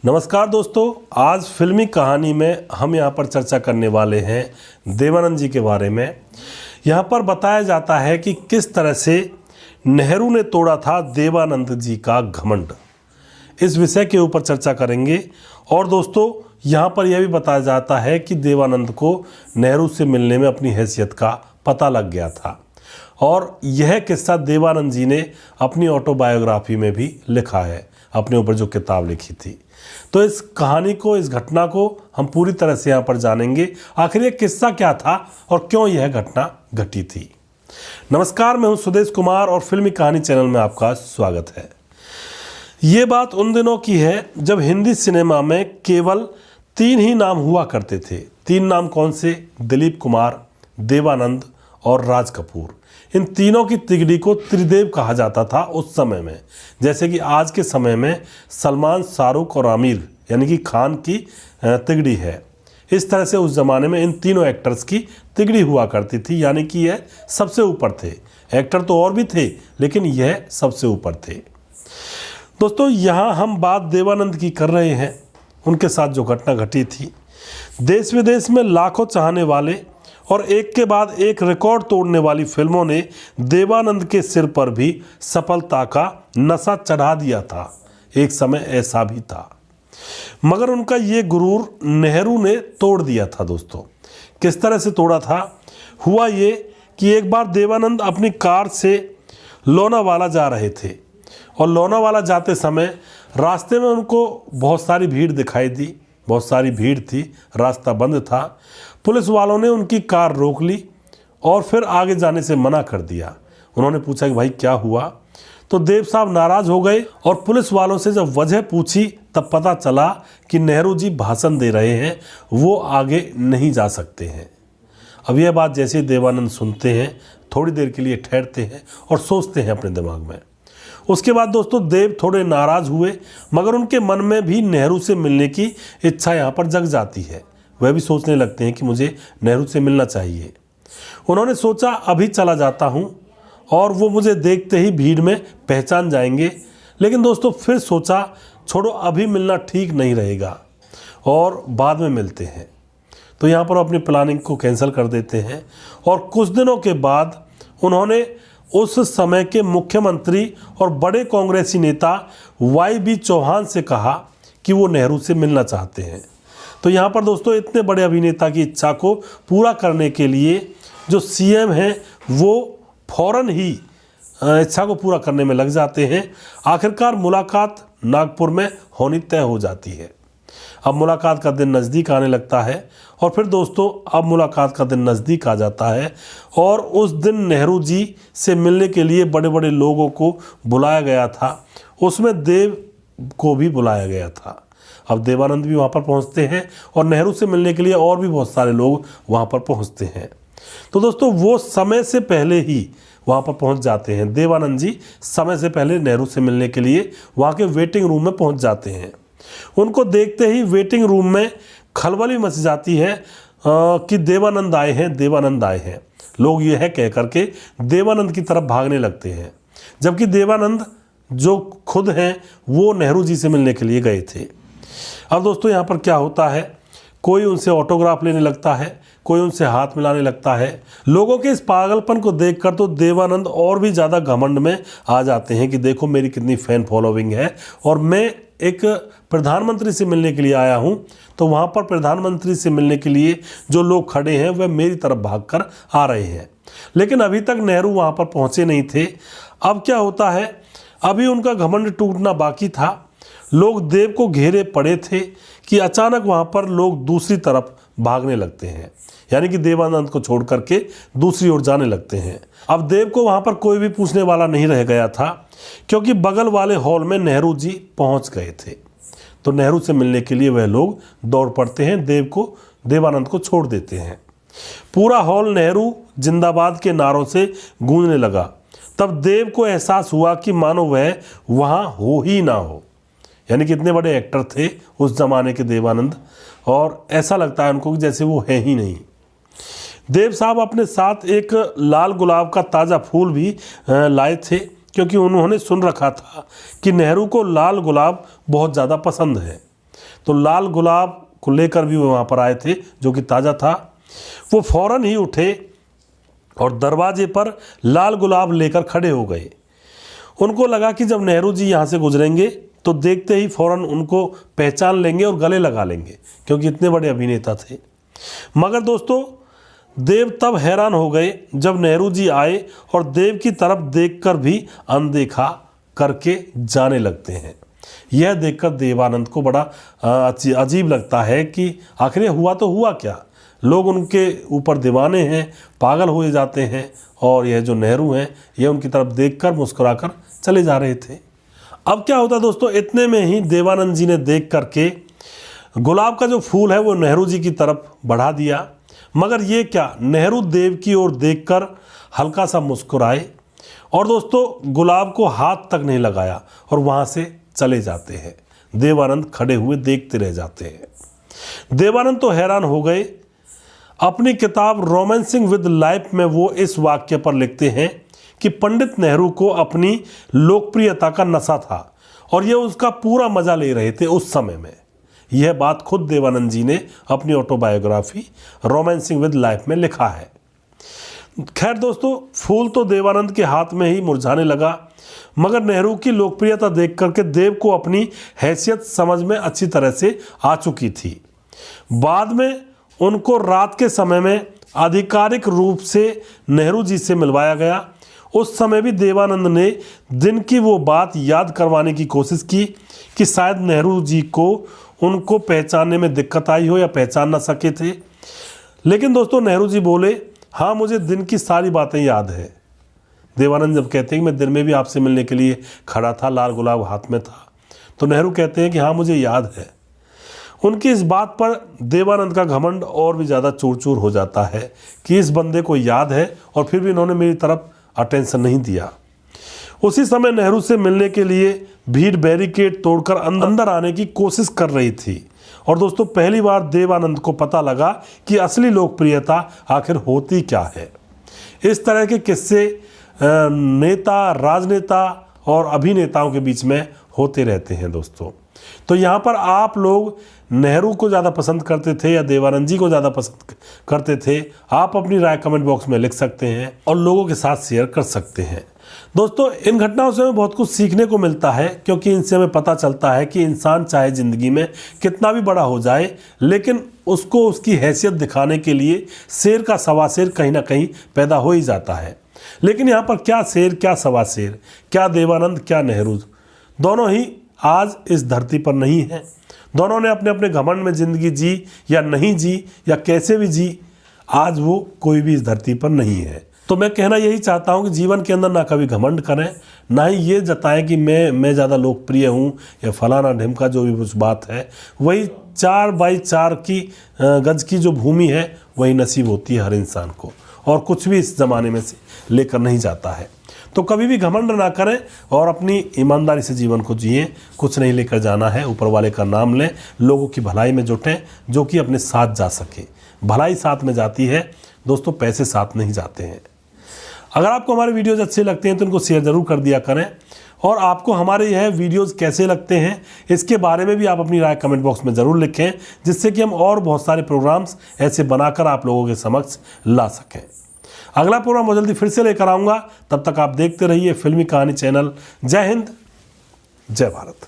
नमस्कार दोस्तों, आज फिल्मी कहानी में हम यहाँ पर चर्चा करने वाले हैं देवानंद जी के बारे में। यहाँ पर बताया जाता है कि किस तरह से नेहरू ने तोड़ा था देवानंद जी का घमंड। इस विषय के ऊपर चर्चा करेंगे। और दोस्तों, यहाँ पर यह भी बताया जाता है कि देवानंद को नेहरू से मिलने में अपनी हैसियत का पता लग गया था, और यह किस्सा देवानंद जी ने अपनी ऑटोबायोग्राफी में भी लिखा है, अपने ऊपर जो किताब लिखी थी। तो इस कहानी को, इस घटना को हम पूरी तरह से यहाँ पर जानेंगे। आखिर यह किस्सा क्या था और क्यों यह घटना घटी थी। नमस्कार, मैं हूँ सुदेश कुमार और फिल्मी कहानी चैनल में आपका स्वागत है। ये बात उन दिनों की है जब हिंदी सिनेमा में केवल 3 ही नाम हुआ करते थे। 3 नाम कौन से? दिलीप कुमार, देवानंद और राज कपूर। इन तीनों की तिगड़ी को त्रिदेव कहा जाता था उस समय में। जैसे कि आज के समय में सलमान, शाहरुख और आमिर यानी कि खान की तिगड़ी है, इस तरह से उस ज़माने में इन तीनों एक्टर्स की तिगड़ी हुआ करती थी। यानी कि यह सबसे ऊपर थे। एक्टर तो और भी थे, लेकिन यह सबसे ऊपर थे। दोस्तों, यहाँ हम बात देवानंद की कर रहे हैं, उनके साथ जो घटना घटी थी। देश विदेश में लाखों चाहने वाले और एक के बाद एक रिकॉर्ड तोड़ने वाली फिल्मों ने देवानंद के सिर पर भी सफलता का नशा चढ़ा दिया था। एक समय ऐसा भी था, मगर उनका ये गुरूर नेहरू ने तोड़ दिया था। दोस्तों, किस तरह से तोड़ा था? हुआ ये कि एक बार देवानंद अपनी कार से लोनावाला जा रहे थे, और लोनावाला जाते समय रास्ते में उनको बहुत सारी भीड़ दिखाई दी। बहुत सारी भीड़ थी, रास्ता बंद था। पुलिस वालों ने उनकी कार रोक ली और फिर आगे जाने से मना कर दिया। उन्होंने पूछा कि भाई क्या हुआ? तो देव साहब नाराज़ हो गए, और पुलिस वालों से जब वजह पूछी तब पता चला कि नेहरू जी भाषण दे रहे हैं, वो आगे नहीं जा सकते हैं। अब यह बात जैसे देवानंद सुनते हैं, थोड़ी देर के लिए ठहरते हैं और सोचते हैं अपने दिमाग में। उसके बाद दोस्तों, देव थोड़े नाराज़ हुए, मगर उनके मन में भी नेहरू से मिलने की इच्छा यहाँ पर जग जाती है। वह भी सोचने लगते हैं कि मुझे नेहरू से मिलना चाहिए। उन्होंने सोचा अभी चला जाता हूँ और वो मुझे देखते ही भीड़ में पहचान जाएंगे। लेकिन दोस्तों, फिर सोचा छोड़ो, अभी मिलना ठीक नहीं रहेगा और बाद में मिलते हैं। तो यहाँ पर अपनी प्लानिंग को कैंसिल कर देते हैं, और कुछ दिनों के बाद उन्होंने उस समय के मुख्यमंत्री और बड़े कांग्रेसी नेता YB चौहान से कहा कि वो नेहरू से मिलना चाहते हैं। तो यहाँ पर दोस्तों, इतने बड़े अभिनेता की इच्छा को पूरा करने के लिए जो CM हैं वो फौरन ही इच्छा को पूरा करने में लग जाते हैं। आखिरकार मुलाकात नागपुर में होनी तय हो जाती है। अब मुलाकात का दिन नज़दीक आने लगता है, और फिर दोस्तों, अब मुलाकात का दिन नज़दीक आ जाता है, और उस दिन नेहरू जी से मिलने के लिए बड़े बड़े लोगों को बुलाया गया था। उसमें देव को भी बुलाया गया था। अब देवानंद भी वहाँ पर पहुँचते हैं, और नेहरू से मिलने के लिए और भी बहुत सारे लोग वहाँ पर पहुँचते हैं। तो दोस्तों, वो समय से पहले ही वहाँ पर पहुँच जाते हैं। देवानंद जी समय से पहले नेहरू से मिलने के लिए वहाँ के वेटिंग रूम में पहुँच जाते हैं। उनको देखते ही वेटिंग रूम में खलबली मच जाती है कि देवानंद आए हैं, देवानंद आए हैं। लोग यह कह करके देवानंद की तरफ भागने लगते हैं, जबकि देवानंद जो खुद हैं वो नेहरू जी से मिलने के लिए गए थे। अब दोस्तों, यहाँ पर क्या होता है, कोई उनसे ऑटोग्राफ लेने लगता है, कोई उनसे हाथ मिलाने लगता है। लोगों के इस पागलपन को देखकर तो देवानंद और भी ज़्यादा घमंड में आ जाते हैं कि देखो मेरी कितनी फ़ैन फॉलोइंग है, और मैं एक प्रधानमंत्री से मिलने के लिए आया हूं, तो वहां पर प्रधानमंत्री से मिलने के लिए जो लोग खड़े हैं वह मेरी तरफ भागकर आ रहे हैं। लेकिन अभी तक नेहरू वहां पर पहुंचे नहीं थे। अब क्या होता है, अभी उनका घमंड टूटना बाकी था। लोग देव को घेरे पड़े थे कि अचानक वहां पर लोग दूसरी तरफ भागने लगते हैं, यानी कि देवानंद को छोड़ करके दूसरी ओर जाने लगते हैं। अब देव को वहां पर कोई भी पूछने वाला नहीं रह गया था, क्योंकि बगल वाले हॉल में नेहरू जी पहुंच गए थे। तो नेहरू से मिलने के लिए वह लोग दौड़ पड़ते हैं, देवानंद को छोड़ देते हैं। पूरा हॉल नेहरू जिंदाबाद के नारों से गूंजने लगा। तब देव को एहसास हुआ कि मानो वह वहां हो ही ना हो। यानी कि इतने बड़े एक्टर थे उस जमाने के देवानंद, और ऐसा लगता है उनको कि जैसे वो है ही नहीं। देव साहब अपने साथ एक लाल गुलाब का ताज़ा फूल भी लाए थे, क्योंकि उन्होंने सुन रखा था कि नेहरू को लाल गुलाब बहुत ज़्यादा पसंद है। तो लाल गुलाब को लेकर भी वो वहाँ पर आए थे जो कि ताज़ा था। वो फौरन ही उठे और दरवाजे पर लाल गुलाब लेकर खड़े हो गए। उनको लगा कि जब नेहरू जी यहाँ से गुजरेंगे तो देखते ही फौरन उनको पहचान लेंगे और गले लगा लेंगे, क्योंकि इतने बड़े अभिनेता थे। मगर दोस्तों, देव तब हैरान हो गए जब नेहरू जी आए और देव की तरफ देखकर भी अनदेखा करके जाने लगते हैं। यह देखकर देवानंद को बड़ा अजीब लगता है कि आखिर हुआ तो हुआ क्या। लोग उनके ऊपर दीवाने हैं, पागल हो जाते हैं, और यह जो नेहरू हैं ये उनकी तरफ देखकर मुस्कुराकर चले जा रहे थे। अब क्या होता दोस्तों, इतने में ही देवानंद जी ने देख करके गुलाब का जो फूल है वो नेहरू जी की तरफ बढ़ा दिया। मगर ये क्या, नेहरू देव की ओर देखकर हल्का सा मुस्कुराए और दोस्तों गुलाब को हाथ तक नहीं लगाया और वहाँ से चले जाते हैं। देवानंद खड़े हुए देखते रह जाते हैं। देवानंद तो हैरान हो गए। अपनी किताब रोमांसिंग विद लाइफ में वो इस वाक्य पर लिखते हैं कि पंडित नेहरू को अपनी लोकप्रियता का नशा था और ये उसका पूरा मजा ले रहे थे उस समय में। यह बात खुद देवानंद जी ने अपनी ऑटोबायोग्राफी रोमांसिंग विद लाइफ में लिखा है। खैर दोस्तों, फूल तो देवानंद के हाथ में ही मुरझाने लगा, मगर नेहरू की लोकप्रियता देख करके देव को अपनी हैसियत समझ में अच्छी तरह से आ चुकी थी। बाद में उनको रात के समय में आधिकारिक रूप से नेहरू जी से मिलवाया गया। उस समय भी देवानंद ने दिन की वो बात याद करवाने की कोशिश की कि शायद नेहरू जी को उनको पहचानने में दिक्कत आई हो या पहचान ना सके थे। लेकिन दोस्तों, नेहरू जी बोले, हाँ मुझे दिन की सारी बातें याद है। देवानंद जब कहते हैं कि मैं दिन में भी आपसे मिलने के लिए खड़ा था, लाल गुलाब हाथ में था, तो नेहरू कहते हैं कि हाँ मुझे याद है। उनकी इस बात पर देवानंद का घमंड और भी ज़्यादा चूर चूर हो जाता है कि इस बंदे को याद है और फिर भी इन्होंने मेरी तरफ अटेंशन नहीं दिया। उसी समय नेहरू से मिलने के लिए भीड़ बैरिकेड तोड़कर अंदर आने की कोशिश कर रही थी। और दोस्तों, पहली बार देवानंद को पता लगा कि असली लोकप्रियता आखिर होती क्या है। इस तरह के किस्से नेता, राजनेता और अभिनेताओं के बीच में होते रहते हैं दोस्तों। तो यहाँ पर आप लोग नेहरू को ज़्यादा पसंद करते थे या देवानंद जी को ज़्यादा पसंद करते थे? आप अपनी राय कमेंट बॉक्स में लिख सकते हैं और लोगों के साथ शेयर कर सकते हैं। दोस्तों, इन घटनाओं से हमें बहुत कुछ सीखने को मिलता है, क्योंकि इनसे हमें पता चलता है कि इंसान चाहे ज़िंदगी में कितना भी बड़ा हो जाए, लेकिन उसको उसकी हैसियत दिखाने के लिए शेर का सवा शेर कहीं ना कहीं पैदा हो ही जाता है। लेकिन यहाँ पर क्या शेर, क्या सवा शेर, क्या देवानंद, क्या नेहरू, दोनों ही आज इस धरती पर नहीं है। दोनों ने अपने अपने घमंड में ज़िंदगी जी या नहीं जी या कैसे भी जी, आज वो कोई भी इस धरती पर नहीं है। तो मैं कहना यही चाहता हूँ कि जीवन के अंदर ना कभी घमंड करें, ना ही ये जताएं कि मैं ज़्यादा लोकप्रिय हूँ या फलाना ढिमका जो भी कुछ बात है। वही 4x4 की गज की जो भूमि है वही नसीब होती है हर इंसान को, और कुछ भी इस ज़माने में से लेकर नहीं जाता है। तो कभी भी घमंड ना करें और अपनी ईमानदारी से जीवन को जिए। कुछ नहीं लेकर जाना है, ऊपर वाले का नाम लें, लोगों की भलाई में जुटें जो कि अपने साथ जा सके। भलाई साथ में जाती है दोस्तों, पैसे साथ नहीं जाते हैं। अगर आपको हमारे वीडियोज़ अच्छे लगते हैं तो इनको शेयर ज़रूर कर दिया करें, और आपको हमारे यह वीडियोज़ कैसे लगते हैं इसके बारे में भी आप अपनी राय कमेंट बॉक्स में ज़रूर लिखें, जिससे कि हम और बहुत सारे प्रोग्राम्स ऐसे बनाकर आप लोगों के समक्ष ला सकें। अगला प्रोग्राम बहुत जल्दी फिर से लेकर आऊँगा, तब तक आप देखते रहिए फिल्मी कहानी चैनल। जय हिंद, जय भारत।